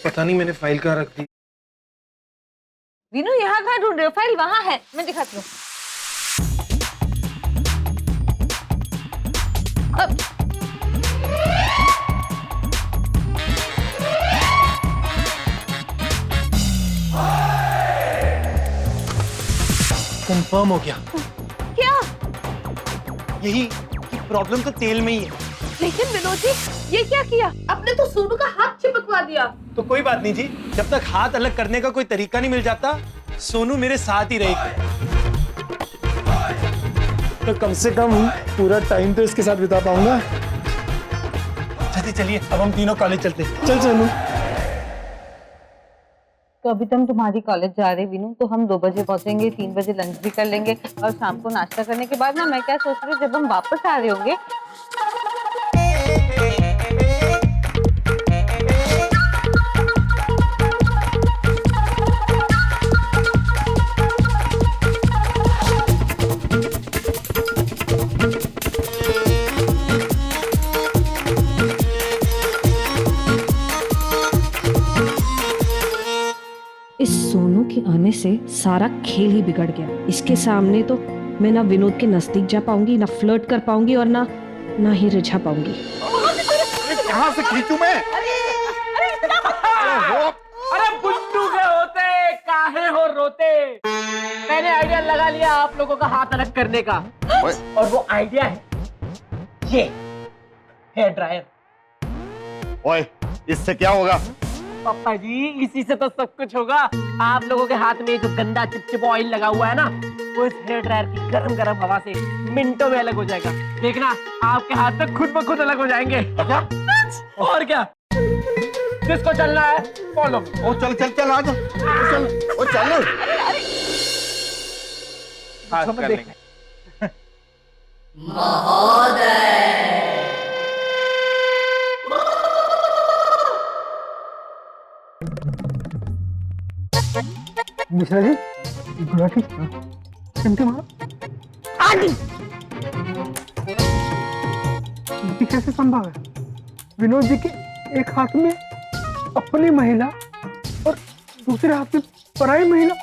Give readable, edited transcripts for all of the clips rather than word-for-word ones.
पता नहीं मैंने फाइल कहाँ रख दी। वीनू यहाँ कहाँ ढूंढ रहे हो? फाइल वहाँ है, मैं दिखाती हूँ। कंफर्म हो गया। क्या? यही कि प्रॉब्लम तो तेल में ही है। लेकिन विनोद जी, ये क्या किया आपने? तो सोनू का हाथ चिपकवा दिया। तो कोई बात नहीं जी, जब तक हाथ अलग करने का कोई तरीका नहीं मिल जाता, सोनू मेरे साथ ही रहेगी। तो कम से कम पूरा टाइम तो इसके साथ बिता पाऊंगा। चलिए अब हम तीनों कॉलेज चलते हैं। चल सोनू। तो अभी तुम तुम्हारी कॉलेज जा रहे वीनू, तो हम 2 बजे पहुंचेंगे, 3 बजे लंच भी कर लेंगे और शाम को नाश्ता करने के बाद ना मैं क्या सोच रही हूँ, जब हम वापस आ रहे होंगे इस सोनू के आने से सारा खेल ही बिगड़ गया। इसके सामने तो मैं ना विनोद के नजदीक जा पाऊंगी, ना फ्लर्ट कर पाऊंगी और ना ही रिझा पाऊंगी। कहाँ से खींचूं मैं? अरे बुन्नू के होते काहे हो रोते। मैंने आइडिया लगा लिया आप लोगों का हाथ अलग करने का, और वो आइडिया है ये हेयर ड्रायर। ओए, इससे क्या होगा? पापा जी, इसी से तो सब कुछ होगा। आप लोगों के हाथ में जो गंदा चिपचिप ऑयल लगा हुआ है ना, वो इस हेयर ड्रायर की गरम गरम हवा से मिनटों में अलग हो जाएगा। देखना, आपके हाथ में खुद ब खुद अलग हो जाएंगे। अच्छा? और क्या? जिसको चलना है फॉलो। ओ चल चल चल, आ जा। चल, ओ चल। हाथ कर लेंगे। मिश्रा जी, गुलाटी चिमटे मारो। ये कैसे संभव है? विनोद जी के एक हाथ में अपनी महिला और दूसरे हाथ में पराई महिला।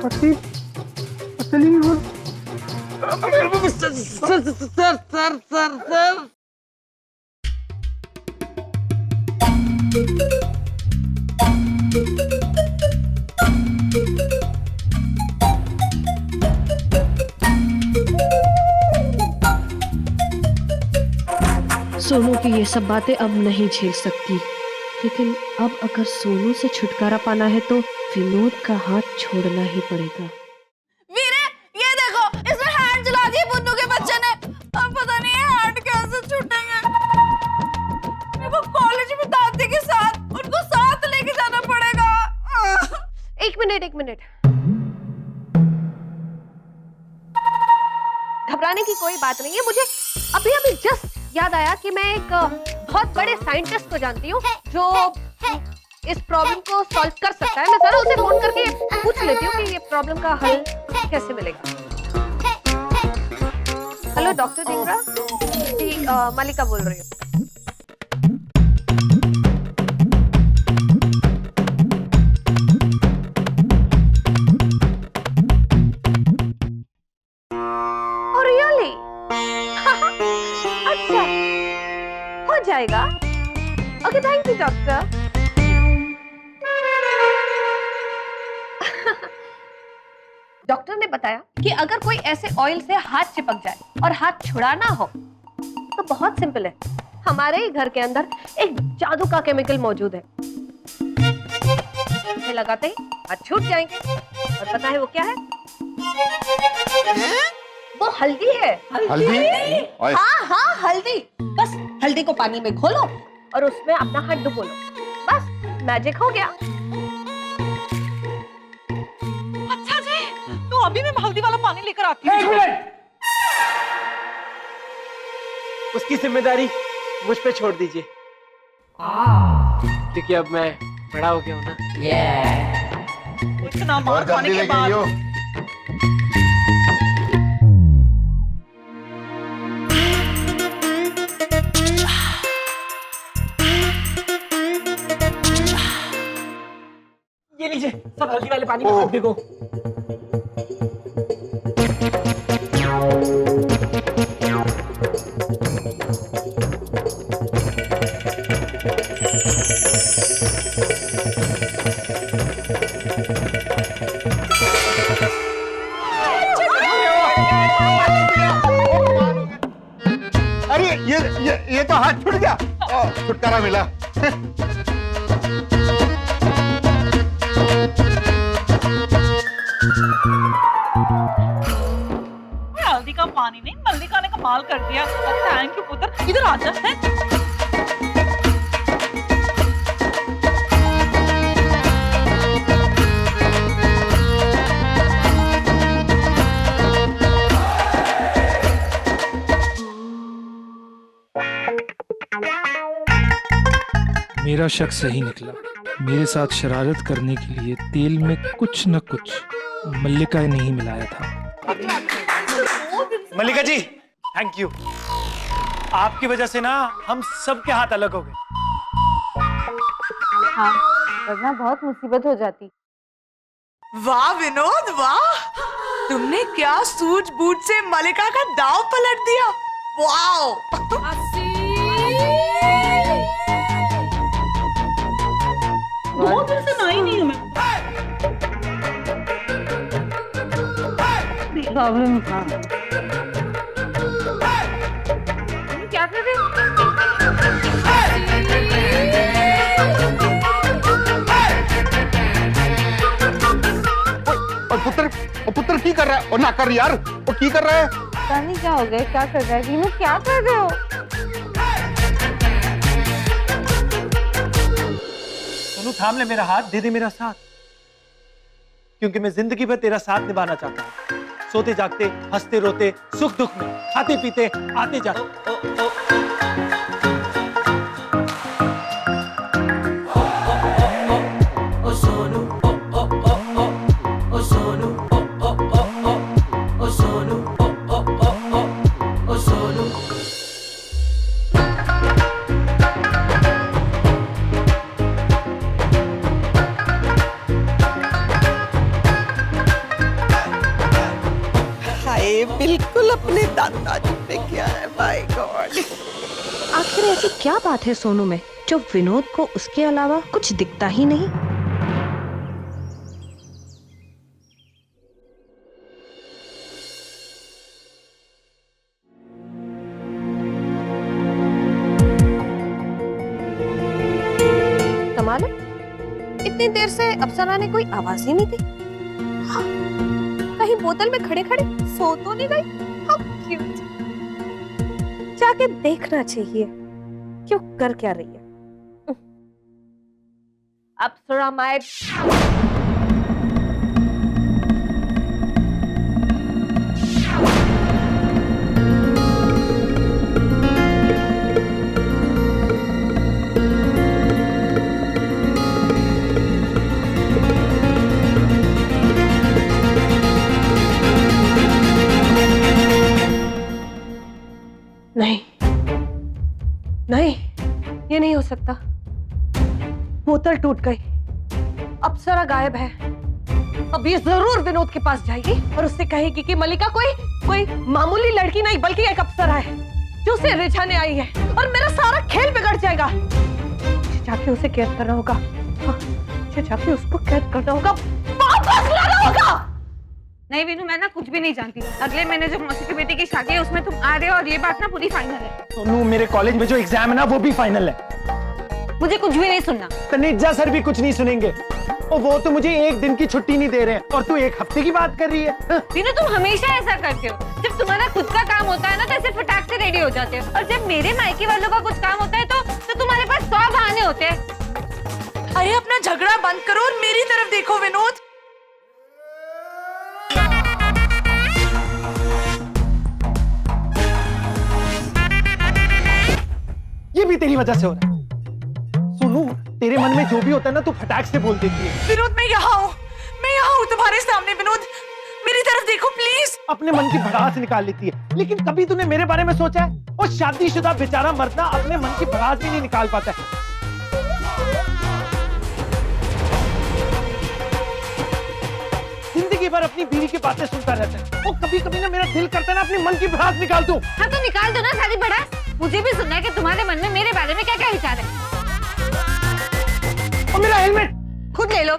पति पत्नी और सर सोनू की ये सब बातें अब नहीं झेल सकती, लेकिन अब अगर सोनू से छुटकारा पाना है तो विनोद का हाथ छोड़ना ही पड़ेगा। वीरे, ये देखो, इसमें हैंड जला दिए बुन्नू के बच्चे ने। अब पता नहीं ये हैंड कैसे छूटेंगे। मेरे को कॉलेज में दादी के साथ उनको साथ लेके जाना पड़ेगा। एक मिनट। घबराने की कोई बात नहीं है। मुझे अभी जस्ट याद आया कि मैं एक बहुत बड़े साइंटिस्ट को जानती हूँ जो इस प्रॉब्लम को सॉल्व कर सकता है। मैं जरा उसे फोन करके पूछ लेती हूँ कि ये प्रॉब्लम का हल कैसे मिलेगा। हेलो डॉक्टर ढींगरा जी, मलिका बोल रही हूँ। रियली? अच्छा, हो जाएगा। Okay, thank you doctor. Doctor ने बताया कि अगर कोई ऐसे ऑयल से हाथ चिपक जाए और हाथ छुड़ाना हो तो बहुत सिंपल है। हमारे ही घर के अंदर एक जादू का केमिकल मौजूद है। इसे लगाते ही हाथ छूट जाएंगे। और पता है वो क्या है? वो हल्दी है। हल्दी? हाँ, हल्दी। बस हल्दी को पानी में घोलो और उसमें अपना हाथ डुबो लो, बस मैजिक हो गया। अच्छा जी, तो अभी मैं हल्दी वाला पानी लेकर आती हूँ। एक मिनट, उसकी जिम्मेदारी मुझ पे छोड़ दीजिए, क्योंकि अब मैं बड़ा हो गया हूँ ना। इतना मार खाने के बाद लीजिए, सब हल्दी वाले पानी में हाथ भिगो। अरे ये तो हाथ छूट गया। छुटकारा मिला। हल्दी का पानी नहीं, मल्लिका ने कमाल कर दिया। थैंक यू पुत्र, इधर आ जा। मेरा शक सही निकला। मेरे साथ शरारत करने के लिए तेल में कुछ न कुछ मल्लिका ने ही मिलाया था। मल्लिका जी, थैंक यू। आपकी वजह से ना हम सबके हाथ अलग हो गए। हाँ, वरना बहुत मुसीबत हो जाती। वाह विनोद वाह, तुमने क्या सूझबूझ से मल्लिका का दाव पलट दिया। वाह। बहुत दिन से नई नहीं हूँ मैं। क्या कर रहे हो? और पुत्र की कर रहा है? और ना कर यार, वो की कर रहा है? पता नहीं क्या हो गया, क्या कर रहा है वीनू, क्या कर रहे हो? सोनू थाम ले मेरा हाथ, दे दे मेरा साथ, क्योंकि मैं जिंदगी भर तेरा साथ निभाना चाहता हूँ। सोते जागते, हंसते रोते, सुख दुख में, खाते पीते, आते जाते। बिल्कुल अपने दादाजी पे किया है। My God. आखिर ऐसी क्या बात है सोनू में जो विनोद को उसके अलावा कुछ दिखता ही नहीं? कमाल है, इतनी देर से अफसरा ने कोई आवाज ही नहीं दी। हाँ, कहीं बोतल में खड़े खड़े सो तो नहीं गई? How cute। जाके देखना चाहिए क्यों कर क्या रही है। अप्सरा माय नहीं नहीं, ये नहीं हो सकता। बोतल टूट गई, अप्सरा गायब है। अब ये जरूर विनोद के पास जाएगी और उससे कहेगी कि मल्लिका कोई मामूली लड़की नहीं बल्कि एक अप्सरा है जो उसे रिझाने आई है, और मेरा सारा खेल बिगड़ जाएगा। मुझे जाके उसे कैद करना होगा। हाँ, मुझे जाके उसको कैद करना होगा, वापस लाना होगा। नहीं वीनू, मैं ना कुछ भी नहीं जानती। अगले महीने जो मौसी की बेटी की शादी है उसमें तुम आ रहे हो और ये बात ना पूरी फाइनल है। सोनू, मेरे कॉलेज में जो एग्जाम है ना वो भी फाइनल है। मुझे कुछ भी नहीं सुनना। तनेजा सर भी कुछ नहीं सुनेंगे, और वो तो मुझे एक दिन की छुट्टी नहीं दे रहे हैं, और तू एक हफ्ते की बात कर रही है। वीनू, तुम हमेशा ऐसा करते हो। जब तुम्हारा खुद का काम होता है ना तो ऐसे फटाक से रेडी हो जाते हो, और जब मेरे मायके वालों का कुछ काम होता है तो तुम्हारे पास 100 बहाने होते हैं। अरे अपना झगड़ा बंद करो और मेरी तरफ देखो विनोद। ये भी तेरी वजह से हो रहा है। सोनू, तेरे मन में जो भी होता है ना तू फटाक से बोल देती है। विनोद, मैं यहाँ हूँ तुम्हारे सामने। विनोद, मेरी तरफ देखो प्लीज। अपने मन की भड़ास निकाल लेती है, लेकिन कभी तूने मेरे बारे में सोचा है? और शादीशुदा बेचारा मर्द ना अपने मन की भड़ास भी नहीं निकाल पाता है। जिंदगी भर अपनी बीवी की बातें सुनता रहता है। वो कभी कभी ना मेरा दिल करता है ना अपनी मन की बात निकाल दूं। हाँ तो निकाल दो ना सारी बड़ा। मुझे भी सुनना है कि तुम्हारे मन में मेरे बारे में क्या क्या विचार है। और मेरा हेलमेट खुद ले लो।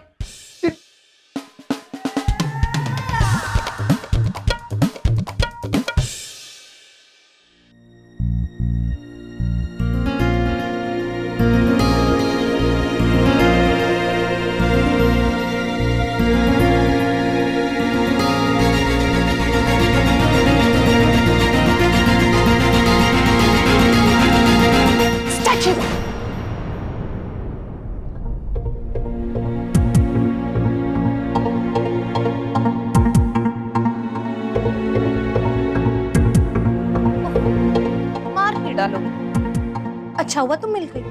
अच्छा हुआ तुम मिल गई।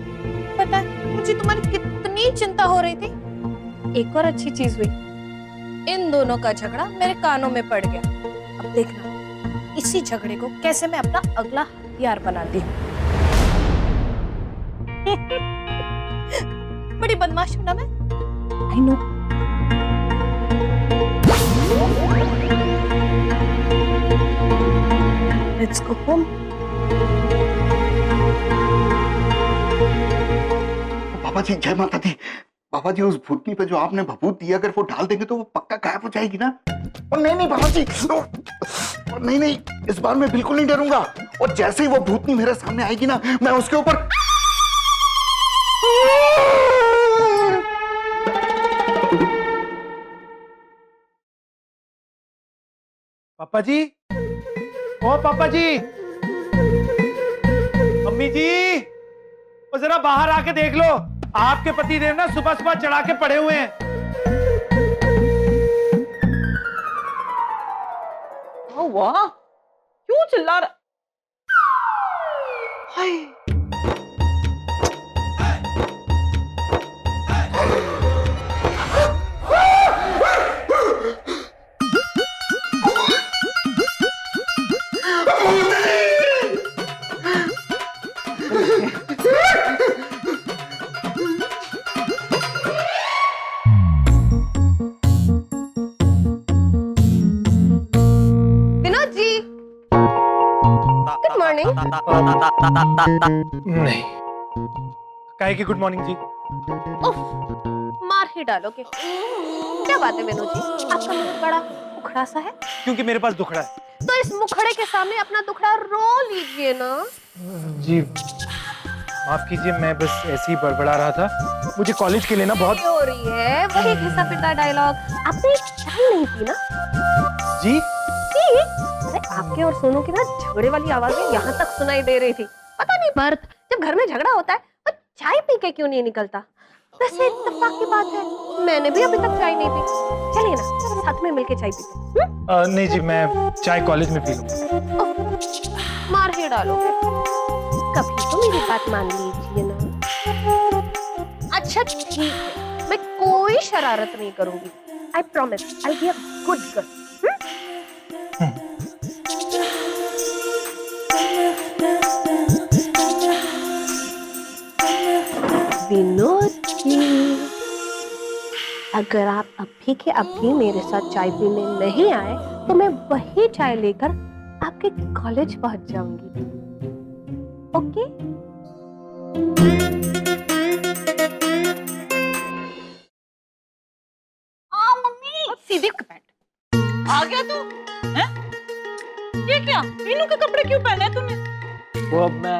पता है मुझे तुम्हारी कितनी चिंता हो रही थी। एक और अच्छी चीज हुई, इन दोनों का झगड़ा मेरे कानों में पड़ गया। अब देखना इसी झगड़े को कैसे मैं अपना अगला हथियार बनाती हूँ। बड़ी बदमाश हूं ना मैं, I know. Let's go home. बाबा जी जय माता दी। बाबा जी उस भूतनी पे जो आपने भभूत दिया, अगर वो डाल देंगे तो वो पक्का गायब हो जाएगी ना? और नहीं बाबा जी, नहीं इस बार मैं बिल्कुल नहीं डरूंगा। और जैसे ही वो भूतनी मेरे सामने आएगी ना, मैं उसके ऊपर पापा जी, ओ पापा जी, मम्मी जी, और जरा बाहर आके देख लो, आपके पति देव ना सुबह सुबह चढ़ा के पड़े हुए हैं। वाह, क्यों चिल्ला रहा? हाय। नहीं, काहे की गुड मॉर्निंग जी? उफ, मार ही डालोगे। क्या बात है विनोद जी, आपका मुख बड़ा उखड़ा सा है। क्योंकि मेरे पास दुखड़ा है। तो इस मुखड़े के सामने अपना दुखड़ा रो लीजिए ना। जी माफ कीजिए, मैं बस ऐसे ही बड़बड़ा रहा था। मुझे कॉलेज के लिए ना बहुत हो रही है वही घिसा पिटा डायलॉग। आपने चाय नहीं पी ना? जी अरे आपके और सोनू की ना झगड़े वाली आवाजें यहाँ तक सुनाई दे रही थी। पता नहीं भरत, जब घर में झगड़ा होता है तो चाय पी के क्यों नहीं निकलता? वैसे इत्तेफाक की बात है, मैंने भी अभी तक चाय नहीं पी। चलिए ना साथ में मिलके चाय पीते। नहीं जी, मैं चाय कॉलेज में पी लूंगा। मार ही डालोगे। कभी तो मेरी बात मान लीजिए ना। अच्छा ठीक है, मैं कोई शरारत नहीं करूंगी। I promise, I be a good girl. Vinod ji, अगर आप अभी के अभी मेरे साथ चाय पीने नहीं आए तो मैं वही चाय लेकर आपके कॉलेज पहुंच जाऊंगी। ओके? मम्मी सीधे बैठ। आ गया तू? हैं? ये क्या? मीनू के कपड़े क्यों पहने तूने? वो अब मैं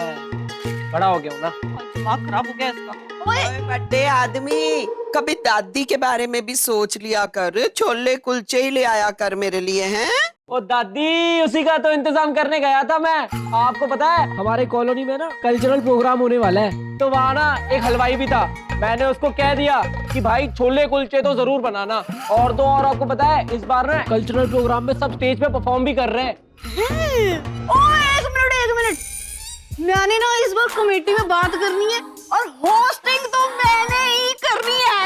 बड़ा हो गया हूँ ना। दिमाग खराब हो गया इसका। ओए बड्डे आदमी, कभी दादी के बारे में भी सोच लिया कर। छोले कुलचे ही ले आया कर मेरे लिए, हैं? ओ दादी, उसी का तो इंतजाम करने गया था मैं। आपको पता है हमारे कॉलोनी में ना कल्चरल प्रोग्राम होने वाला है, तो वहाँ ना एक हलवाई भी था। मैंने उसको कह दिया कि भाई छोले कुलचे तो जरूर बनाना। और तो और आपको पता है इस बार ना कल्चरल प्रोग्राम में सब स्टेज पे परफॉर्म भी कर रहे हैं। एक मिनट, मैंने ना इस बार कमेटी में बात करनी है और होस्टिंग तो मैंने ही करनी है।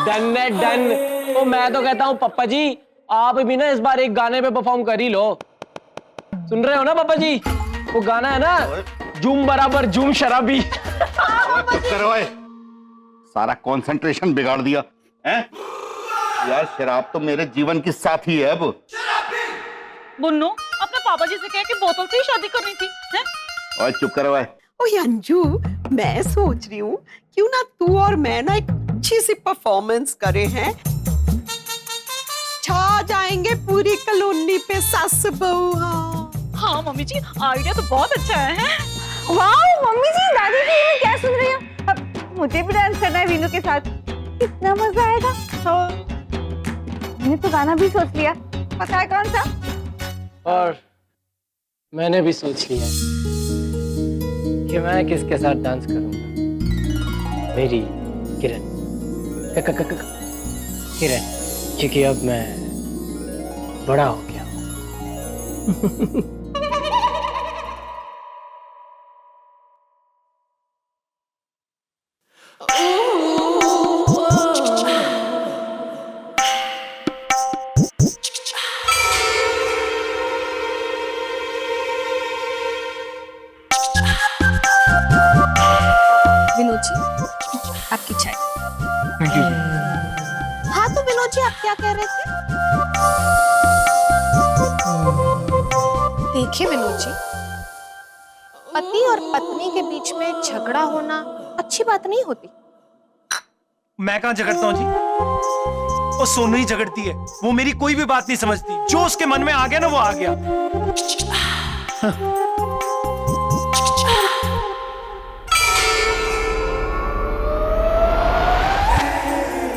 डन है डन। तो मैं तो कहता हूँ पप्पा जी, आप भी ना इस बार एक गाने पे परफॉर्म कर ही लो। सुन रहे हो ना पापा जी? वो गाना है ना, जूम बराबर जूम शराबी। चुप करो, सारा कंसंट्रेशन बिगाड़ दिया है। यार शराब तो मेरे जीवन की साथी है अब। मुन्नू अपने पापा जी से कह के बोतल से ही शादी करनी थी हैं? और चुप करो भाई। ओए अंजू, मैं सोच रही हूँ क्यों ना तू और मैं ना एक अच्छी सी परफॉर्मेंस करे हैं, छा जाएंगे पूरी कॉलोनी पे सस बहू। हाँ मम्मी जी आइडिया तो बहुत अच्छा है। वाह मम्मी जी, दादी जी, मैं क्या सुन रही हूँ? अब मुझे भी डांस करना है वीनू के साथ, कितना मजा आएगा। मैंने तो गाना भी सोच लिया, पता है कौन सा? और मैंने भी सोच लिया कि मैं किसके साथ डांस करूंगा। मेरी किरण, किरण, क्योंकि अब मैं बड़ा हो गया हूं। विनोद जी आपकी चाय। Thank you. हाँ तो विनोद जी आप क्या कह रहे थे? देखिए विनोद जी, पति और पत्नी के बीच में झगड़ा होना अच्छी बात नहीं होती। मैं कहाँ झगड़ता हूँ जी? वो सोनू ही झगड़ती है। वो मेरी कोई भी बात नहीं समझती। जो उसके मन में आ गया ना वो आ गया।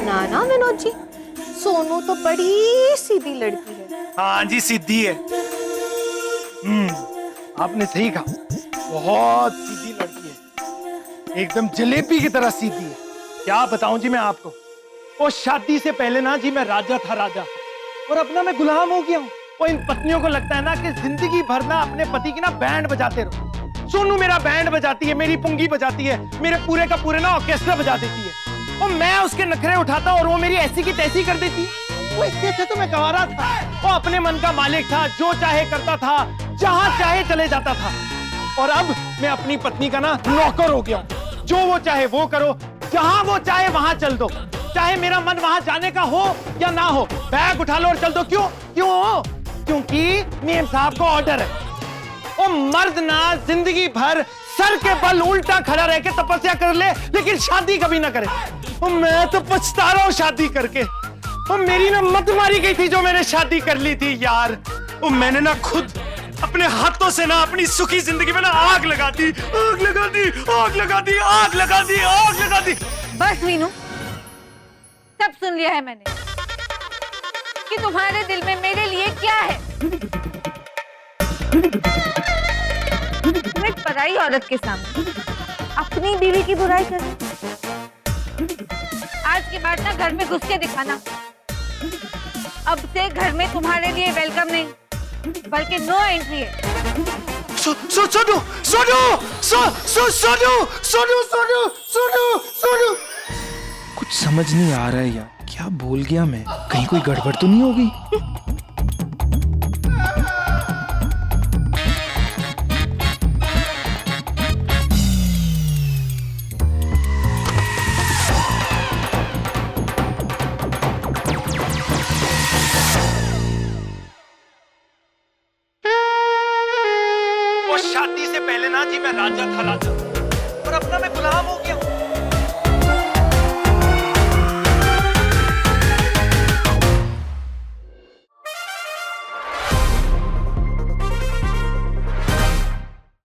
ना ना विनोद जी, सोनू तो बड़ी सीधी लड़की है। हाँ जी, सीधी है। आपने सही कहा, बहुत सीधी लड़की है, एकदम जलेबी की तरह सीधी है। क्या बताऊं जी मैं आपको, वो शादी से पहले ना जी मैं राजा था, राजा, और अब ना मैं गुलाम हो गया हूँ। वो इन पत्नियों को लगता है ना कि जिंदगी भर ना अपने पति की ना बैंड बजाते रहो। सोनू मेरा बैंड बजाती है, मेरी पुंगी बजाती है, मेरे पूरे का पूरे ना ऑर्केस्ट्रा बजा देती है। और मैं उसके नखरे उठाता और वो मेरी ऐसी की तैसी कर देती है। वो इसके से तो मैं गंवारा था। वो अपने मन का मालिक था, जो चाहे करता था, जहां चाहे चले जाता था। और अब मैं अपनी पत्नी का ना नौकर हो गया हूं। जो वो चाहे वो करो, जहां वो चाहे वहां चल दो, चाहे मेरा मन वहां जाने का हो या ना हो, बैग उठा लो और चल दो। क्यों? क्योंकि मेम साहब को ऑर्डर है। वो मर्द ना जिंदगी भर सर के बल उल्टा खड़ा रह के तपस्या कर ले, लेकिन शादी कभी ना करे। और मैं तो पछता रहा हूँ शादी करके। और मेरी ना मत मारी गई थी जो मैंने शादी कर ली थी यार। वो मैंने ना खुद अपने हाथों से ना अपनी सुखी जिंदगी में ना आग लगा दी, आग लगा दी, आग लगा दी, आग लगा दी, आग लगा दी। बस वीनू, सब सुन लिया है मैंने कि तुम्हारे दिल में मेरे लिए क्या है। तुम एक पराई औरत के सामने अपनी बीवी की बुराई कर रहे हो। आज के बाद ना घर में घुस के दिखाना। अब से घर में तुम्हारे लिए वेलकम नहीं बल्कि नो एंट्री है। सोनू कुछ समझ नहीं आ रहा है यार, क्या बोल गया मैं? कहीं कोई गड़बड़ तो नहीं होगी?